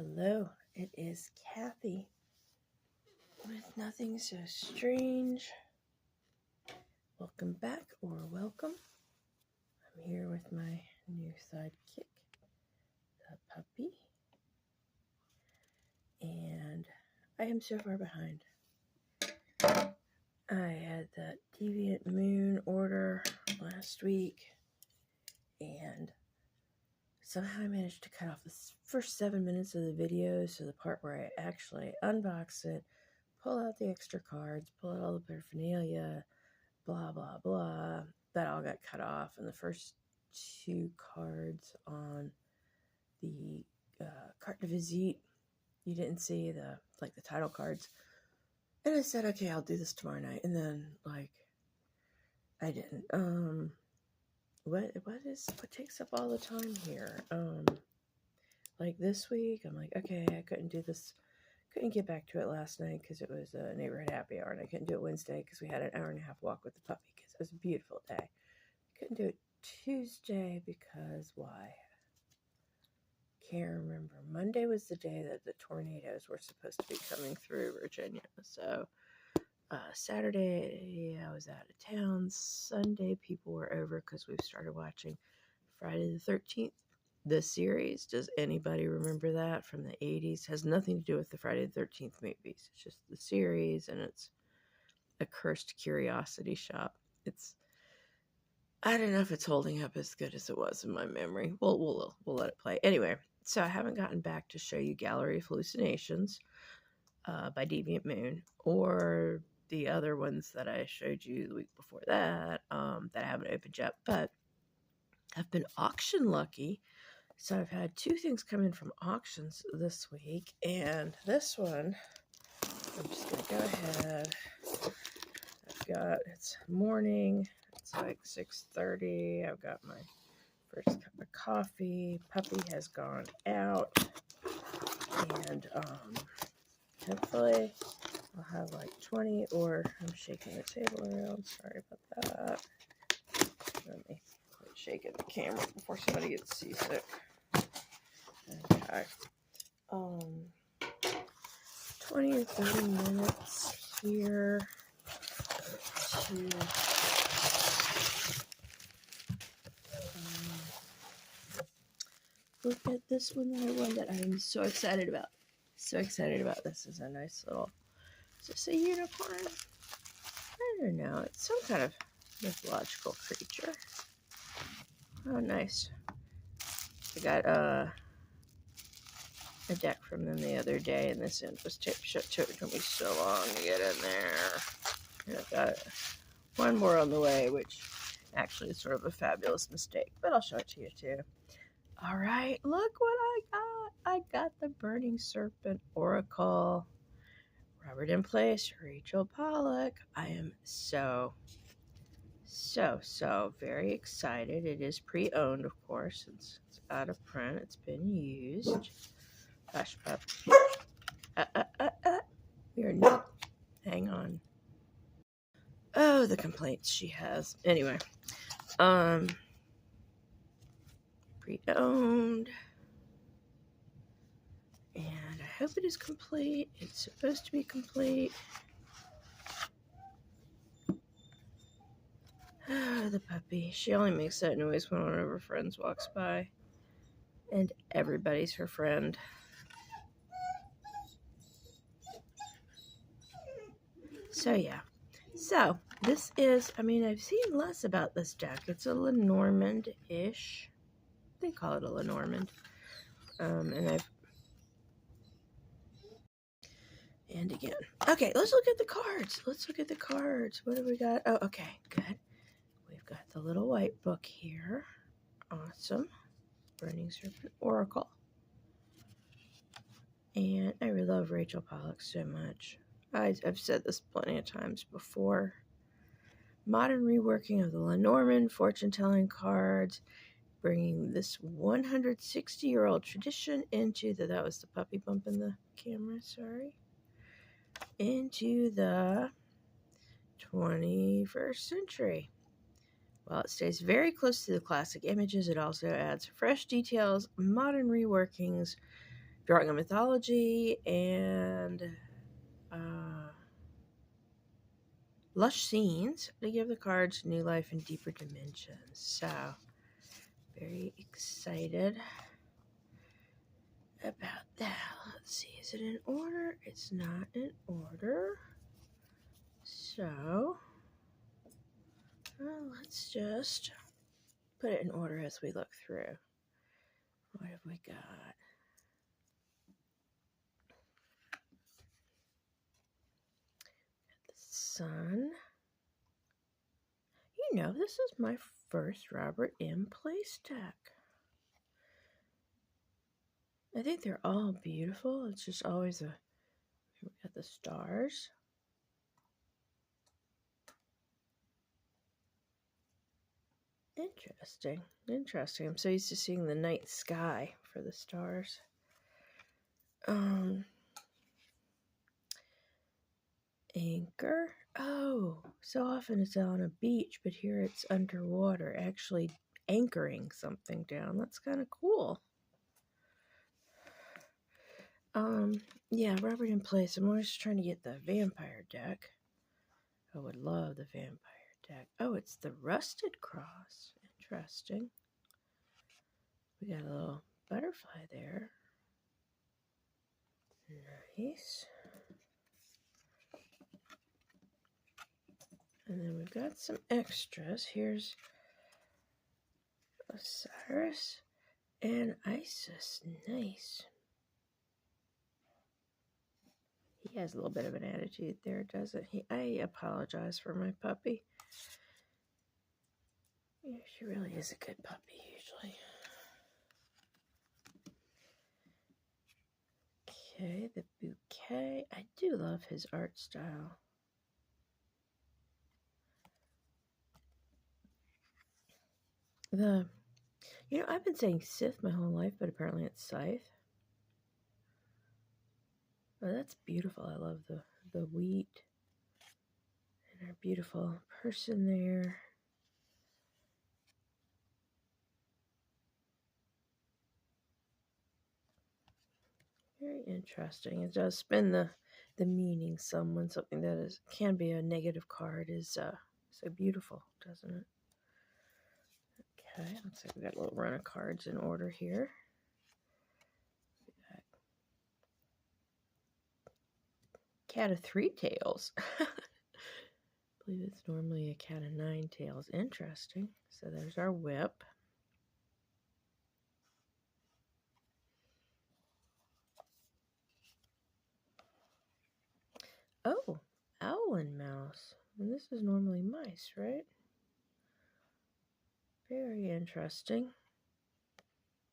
Hello, it is Kathy with Nothing So Strange. Welcome back or welcome. I'm here with my new sidekick, the puppy. And I am so far behind. I had that Deviant Moon order last week and somehow I managed to cut off the first 7 minutes of the video, so the part where I actually unbox it, pull out the extra cards, pull out all the paraphernalia, blah, blah, blah. That all got cut off. And the first two cards on the carte de visite, you didn't see the title cards. And I said, okay, I'll do this tomorrow night. And then, I didn't. What takes up all the time here? This week, I'm like, okay, I couldn't do this. Couldn't get back to it last night because it was a neighborhood happy hour, and I couldn't do it Wednesday because we had an hour and a half walk with the puppy because it was a beautiful day. Couldn't do it Tuesday because why? Can't remember. Monday was the day that the tornadoes were supposed to be coming through Virginia. So Saturday I was out of town. Sunday people were over because we've started watching Friday the 13th. The series, does anybody remember that from the 80s? Has nothing to do with the Friday the 13th movies. It's just the series, and it's a cursed curiosity shop. I don't know if it's holding up as good as it was in my memory. We'll let it play. Anyway, so I haven't gotten back to show you Gallery of Hallucinations by Deviant Moon, or the other ones that I showed you the week before that, that I haven't opened yet, but I've been auction lucky. So I've had two things come in from auctions this week, and this one, I'm just going to go ahead. It's morning, it's like 6:30, I've got my first cup of coffee, puppy has gone out, and hopefully I'll have 20, or I'm shaking the table around, sorry about that. Let me quit shaking the camera before somebody gets seasick. Okay. 20 or 30 minutes here to look at this one that I'm so excited about. This is a nice little, is this a unicorn? I don't know. It's some kind of mythological creature. Oh, nice. I got a deck from them the other day, and this end was taped shut to it. It took me so long to get in there. And I've got one more on the way, which actually is sort of a fabulous mistake, but I'll show it to you too. All right, look what I got. I got the Burning Serpent Oracle. Robert in Place, Rachel Pollack. I am so very excited. It is pre-owned, of course. It's out of print. It's been used. Hush, pup. You're not. Hang on. Oh, the complaints she has. Anyway, pre-owned, and I hope it is complete. It's supposed to be complete. Oh, the puppy. She only makes that noise when one of her friends walks by, and everybody's her friend. So yeah, so this is, I've seen less about this deck. It's a Lenormand-ish. They call it a Lenormand. And again. Okay, let's look at the cards. What do we got? Oh, okay, good. We've got the little white book here. Awesome. Burning Serpent Oracle. And I really love Rachel Pollack so much. I've said this plenty of times before. Modern reworking of the Lenormand fortune-telling cards, bringing this 160-year-old tradition into that was the puppy bumping the camera, sorry, into the 21st century. While it stays very close to the classic images, it also adds fresh details, modern reworkings, drawing a mythology, and lush scenes to give the cards new life and deeper dimensions. So, very excited about that. Let's see, is it in order? It's not in order. So, let's just put it in order as we look through. What have we got? The Sun. You know, this is my first Robert M. Place deck. I think they're all beautiful. It's just always a... We got the stars. Interesting. Interesting. I'm so used to seeing the night sky for the stars. Anchor. Oh, so often it's on a beach, but here it's underwater, actually anchoring something down. That's kind of cool. Yeah, Robert in Place. I'm always trying to get the vampire deck. I would love the vampire deck. Oh, it's the Rusted Cross. Interesting. We got a little butterfly there. Nice. And then we've got some extras. Here's Osiris and Isis. Nice. He has a little bit of an attitude there, doesn't he? I apologize for my puppy. Yeah, she really is a good puppy, usually. Okay, the bouquet. I do love his art style. I've been saying Sith my whole life, but apparently it's Scythe. Oh, that's beautiful. I love the wheat. And our beautiful person there. Very interesting. It does spin the meaning some when something that can be a negative card is so beautiful, doesn't it? Okay, looks like we got a little run of cards in order here. Cat of 3 tails. I believe it's normally a cat of 9 tails. Interesting. So there's our whip. Oh, owl and mouse. And this is normally mice, right? Very interesting.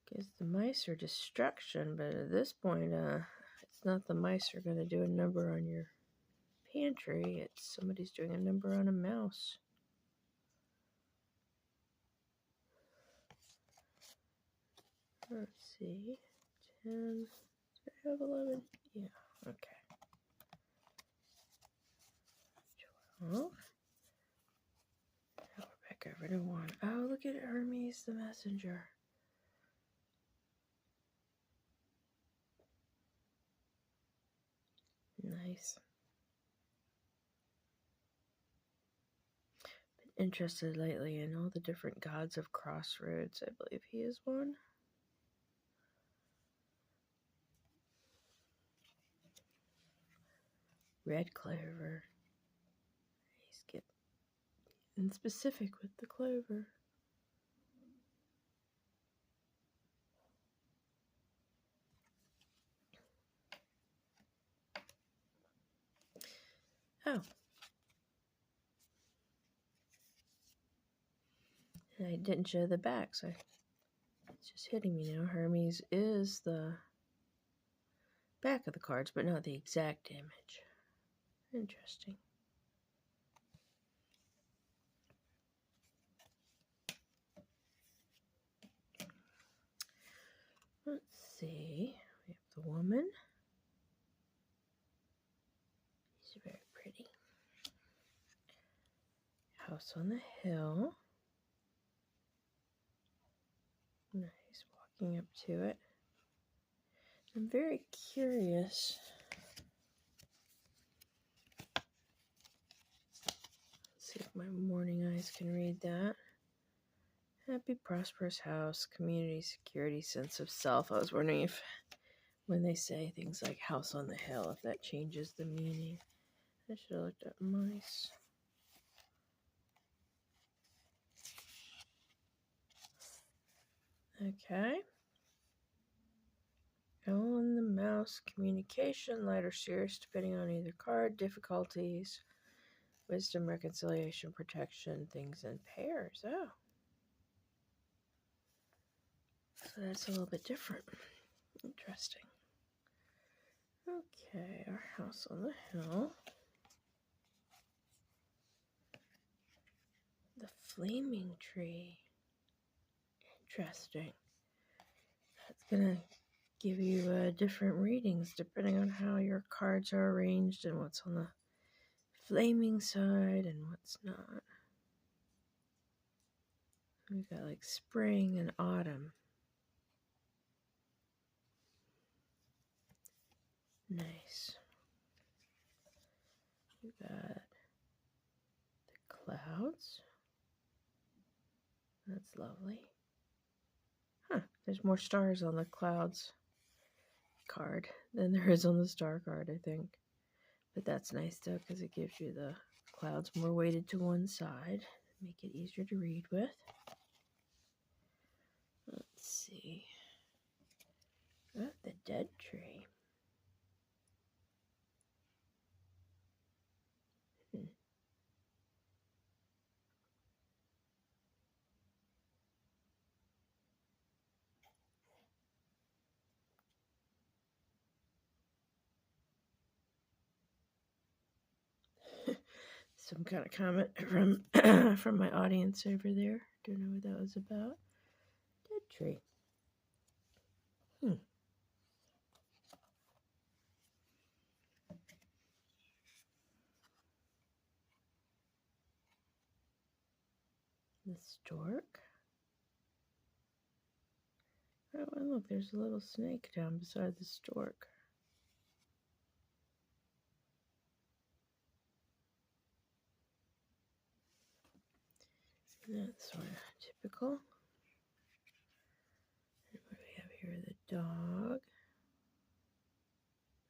Because the mice are destruction, but at this point, it's not the mice are going to do a number on your pantry. It's somebody's doing a number on a mouse. Let's see. 10. Do I have 11? Yeah, okay. 12. Now we're back over to 1. Oh, look at Hermes the Messenger. Nice. Been interested lately in all the different gods of crossroads. I believe he is one. Red clover. He's getting specific with the clover. Oh. And I didn't show the back, so it's just hitting me now. Hermes is the back of the cards, but not the exact image. Interesting. Let's see. We have the woman. She's very pretty. House on the hill. Nice, walking up to it. I'm very curious. Let's see if my morning eyes can read that. Happy, prosperous house, community, security, sense of self. I was wondering if when they say things like house on the hill, if that changes the meaning. I should have looked up mice. Okay. On the mouse, communication, light or serious, depending on either card, difficulties, wisdom, reconciliation, protection, things in pairs. Oh. So that's a little bit different. Interesting. Okay, our house on the hill. The flaming tree. Interesting. That's going to give you different readings depending on how your cards are arranged and what's on the flaming side and what's not. We've got like spring and autumn. Nice. We've got the clouds. That's lovely. Huh, there's more stars on the clouds card than there is on the star card, I think. But that's nice though, because it gives you the clouds more weighted to one side. Make it easier to read with. Let's see. Oh, the dead tree. Some kind of comment from my audience over there. Don't know what that was about. Dead tree. The stork. Oh, and look, there's a little snake down beside the stork. That's sort of typical. And what do we have here? The dog.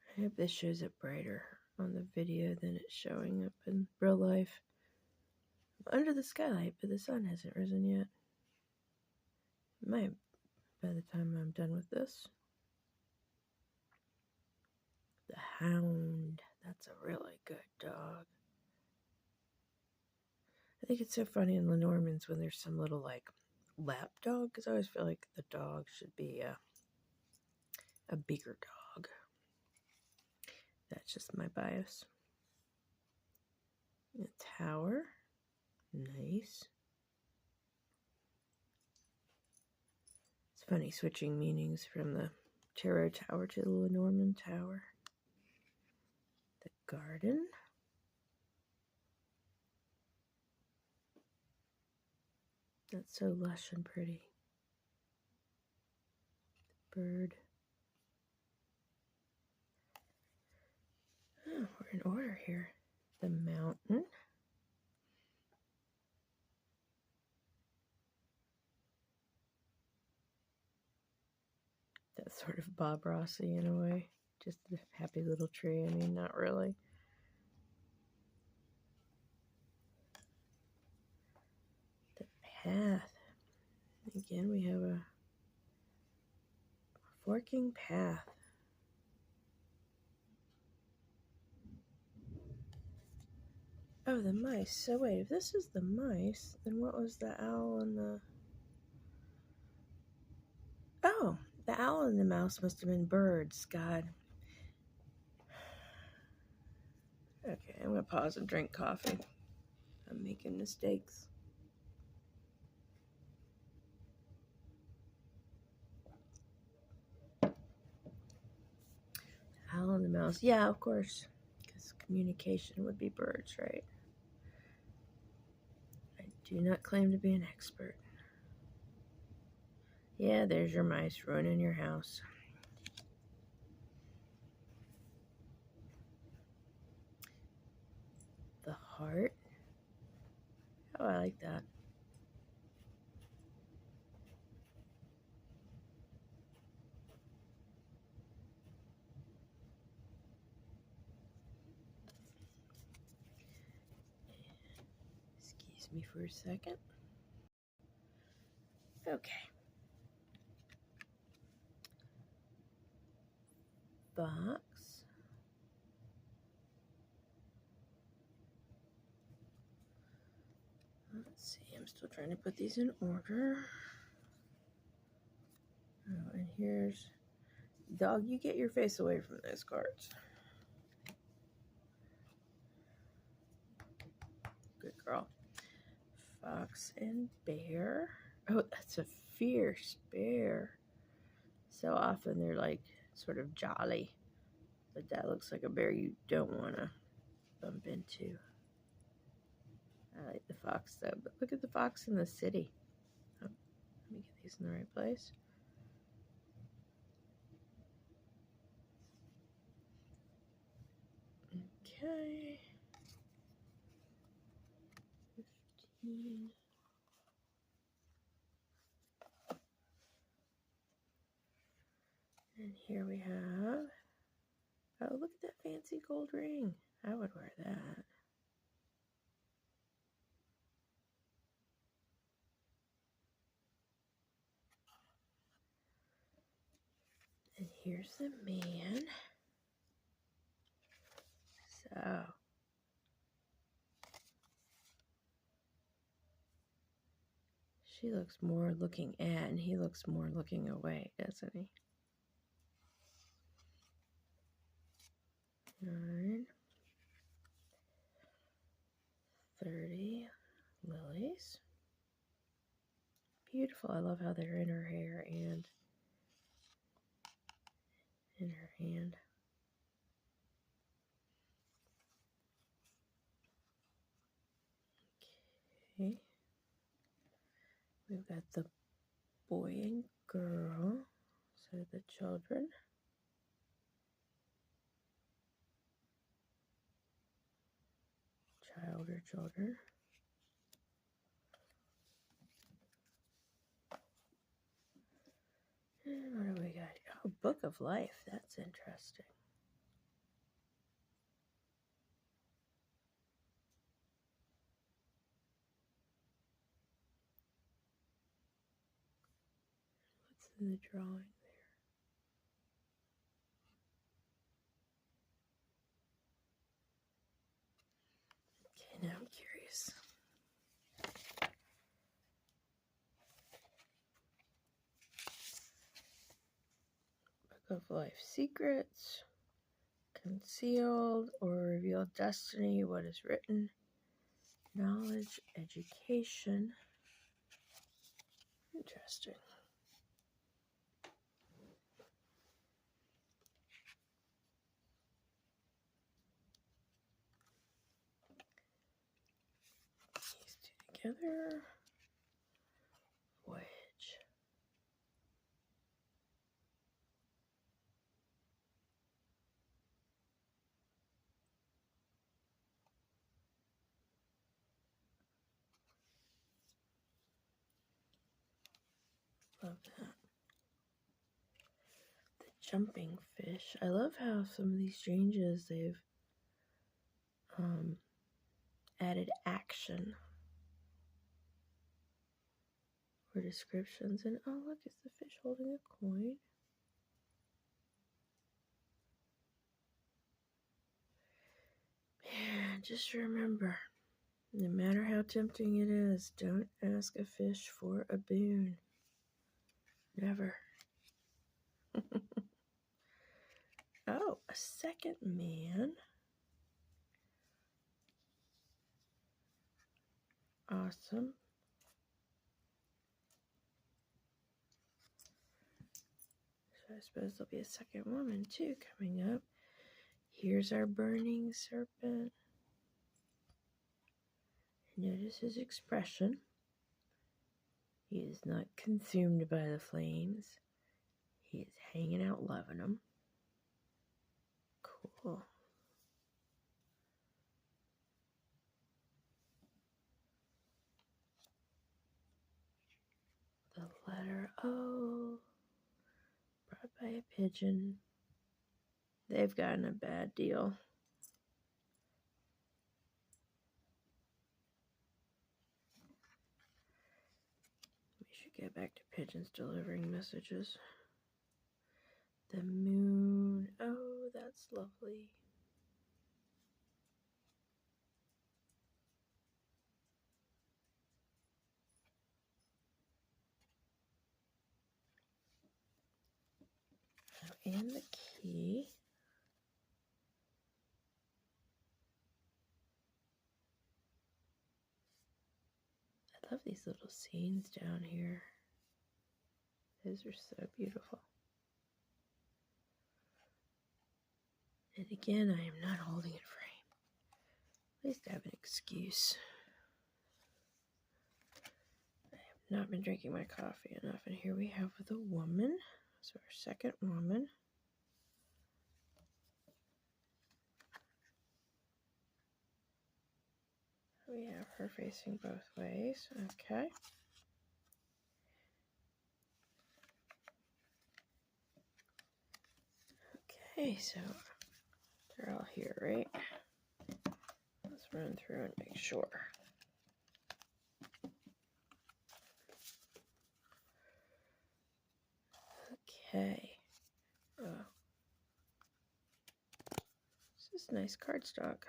I hope this shows up brighter on the video than it's showing up in real life. I'm under the skylight, but the sun hasn't risen yet. It might by the time I'm done with this. The hound. That's a really good dog. I think it's so funny in Lenormand's when there's some little like lap dog, because I always feel like the dog should be a bigger dog. That's just my bias. A tower. Nice. It's funny switching meanings from the tarot tower to the Lenormand tower. The garden. That's so lush and pretty. The bird. Oh, we're in order here. The mountain. That's sort of Bob Rossi in a way. Just a happy little tree. I mean, not really. The path. Again, we have a forking path. Oh, the mice. So wait, if this is the mice, then what was the owl and the... Oh, the owl and the mouse must have been birds. God. Okay, I'm going to pause and drink coffee. I'm making mistakes. Owl and the mouse. Yeah, of course. Because communication would be birds, right? I do not claim to be an expert. Yeah, there's your mice ruining your house. heart. Oh, I like that. Excuse me for a second. Okay. Box. Let's see, I'm still trying to put these in order. Oh, and here's dog, you get your face away from those cards. Good girl. Fox and bear. Oh, that's a fierce bear. So often they're like sort of jolly, but that looks like a bear you don't want to bump into. I like the fox though, but look at the fox in the city. Oh, let me get these in the right place. Okay. 15. And here we have, oh, look at that fancy gold ring. I would wear that. And here's the man. So, she looks more looking at, and he looks more looking away, doesn't he? 9, 30 lilies. Beautiful. I love how they're in her hair and in her hand. Okay. We've got the boy and girl, so the children. Child or children. And what do we got? Oh, Book of Life. That's interesting. What's in the drawing there? Okay, now I'm curious. Book of Life secrets. Concealed or revealed destiny. What is written? Knowledge, education. Interesting. These two together. Voyage. Love that. The jumping fish. I love how some of these changes they've added action or descriptions. And oh, look, it's the fish holding a coin. Man, just remember, no matter how tempting it is, don't ask a fish for a boon. Never. Oh, a second man. Awesome. So I suppose there'll be a second woman too coming up. Here's our burning serpent. Notice his expression. He is not consumed by the flames. He is hanging out loving them. Cool. letter O, brought by a pigeon. They've gotten a bad deal. We should get back to pigeons delivering messages. The moon. Oh, that's lovely. And the key. I love these little scenes down here. Those are so beautiful. And again, I am not holding it frame. At least I have an excuse. I have not been drinking my coffee enough. And here we have the woman. So our second woman. We have her facing both ways. Okay. Okay, so they're all here, right? Let's run through and make sure. Okay. Oh. This is nice cardstock.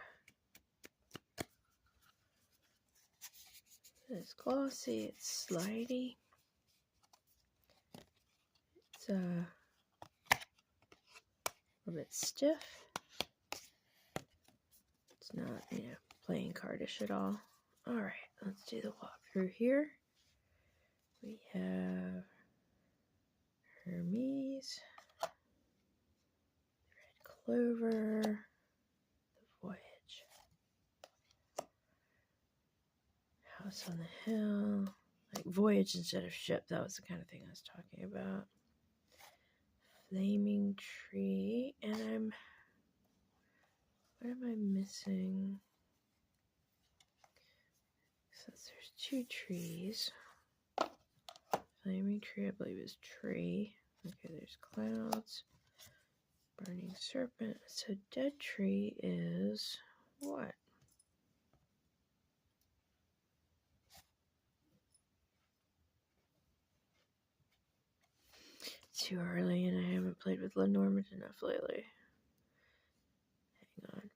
It's glossy, it's slidey. It's a little bit stiff. It's not, playing cardish at all. Alright, let's do the walkthrough here. We have Hermes, Red Clover, the Voyage, House on the Hill, like Voyage instead of ship. That was the kind of thing I was talking about. Flaming Tree, and what am I missing? Since there's two trees. Flaming Tree, I believe, is tree. Okay, there's clouds. Burning Serpent. So Dead Tree is what? Too early, and I haven't played with Lenormand enough lately. Hang on.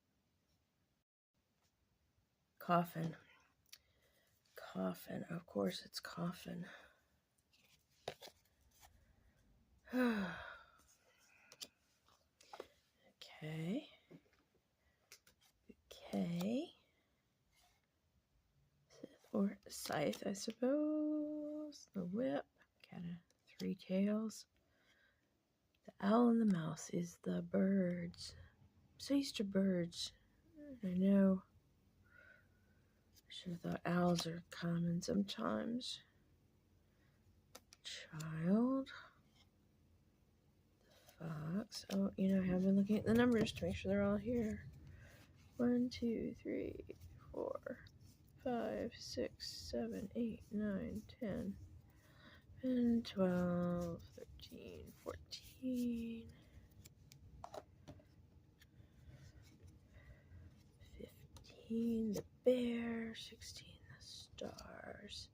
Coffin. Coffin. Of course it's coffin. Okay. Okay. Or scythe, I suppose. The whip. Kind of three tails. The owl in the mouth is the birds. I'm so used to birds. I know. I should have thought owls are common sometimes. Child. The fox. Oh, I have been looking at the numbers to make sure they're all here. 1, 2, 3, 4, 5, 6, 7, 8, 9, 10, and 12, 13, 14, 15, the bear, 16, the stars,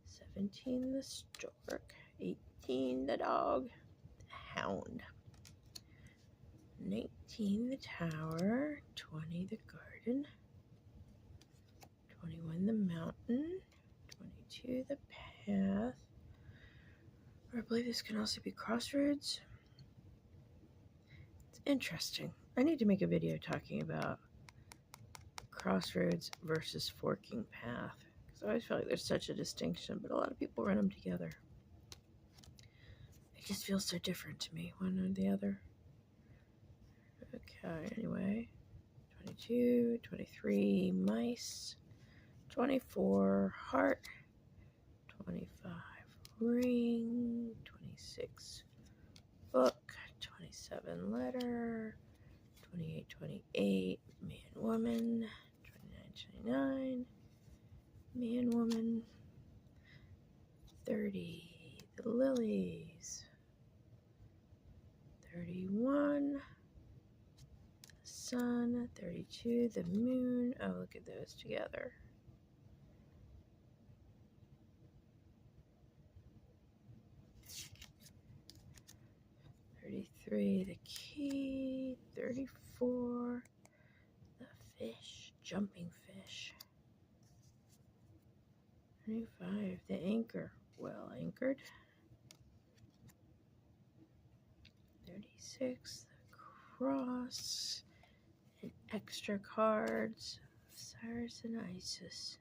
17, the stork, 18, the dog, the hound, 19, the tower, 20, the garden, 21, the mountain, 22, the path, or I believe this can also be crossroads. It's interesting. I need to make a video talking about crossroads versus forking path, because I always feel like there's such a distinction, but a lot of people run them together. It just feels so different to me, one or the other. Okay, anyway, 22, 23, mice, 24, heart, 25, ring, 26, book, 27, letter, 28, 28, man, woman, 29, 29, man, woman, 30, the lilies. 31. The sun. 32. The moon. Oh, look at those together. 33. The key. 34. The fish. Jumping fish. 25. The anchor. Well anchored. 36. The cross. And extra cards. Cyrus and Isis.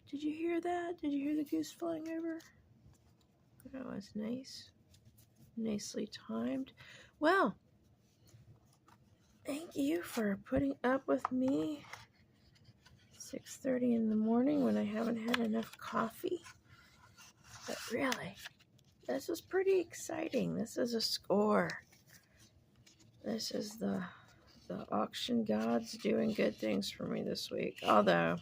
Did you hear that? Did you hear the goose flying over? That was nice. Nicely timed. Well, thank you for putting up with me. 6:30 in the morning when I haven't had enough coffee. But really, this is pretty exciting. This is a score. This is the auction gods doing good things for me this week. Although,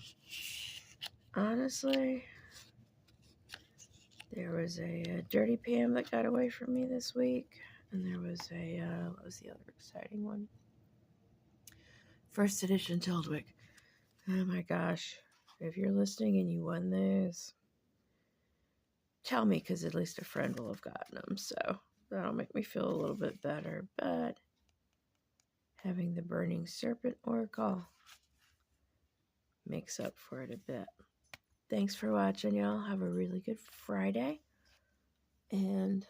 honestly, there was a Dirty Pam that got away from me this week. And there was what was the other exciting one? First edition Tildwick. Oh my gosh. If you're listening and you won those, tell me, because at least a friend will have gotten them. So that'll make me feel a little bit better. But having the Burning Serpent Oracle makes up for it a bit. Thanks for watching, y'all. Have a really good Friday. And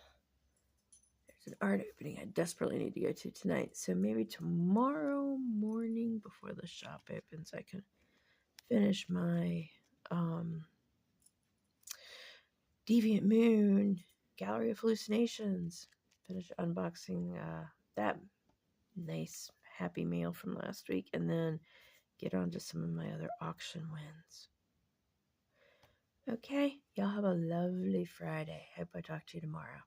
there's an art opening I desperately need to go to tonight. So maybe tomorrow morning before the shop opens, I can finish my Deviant Moon Gallery of Hallucinations. Finish unboxing that nice Happy Meal from last week. And then get on to some of my other auction wins. Okay, y'all have a lovely Friday. Hope I talk to you tomorrow.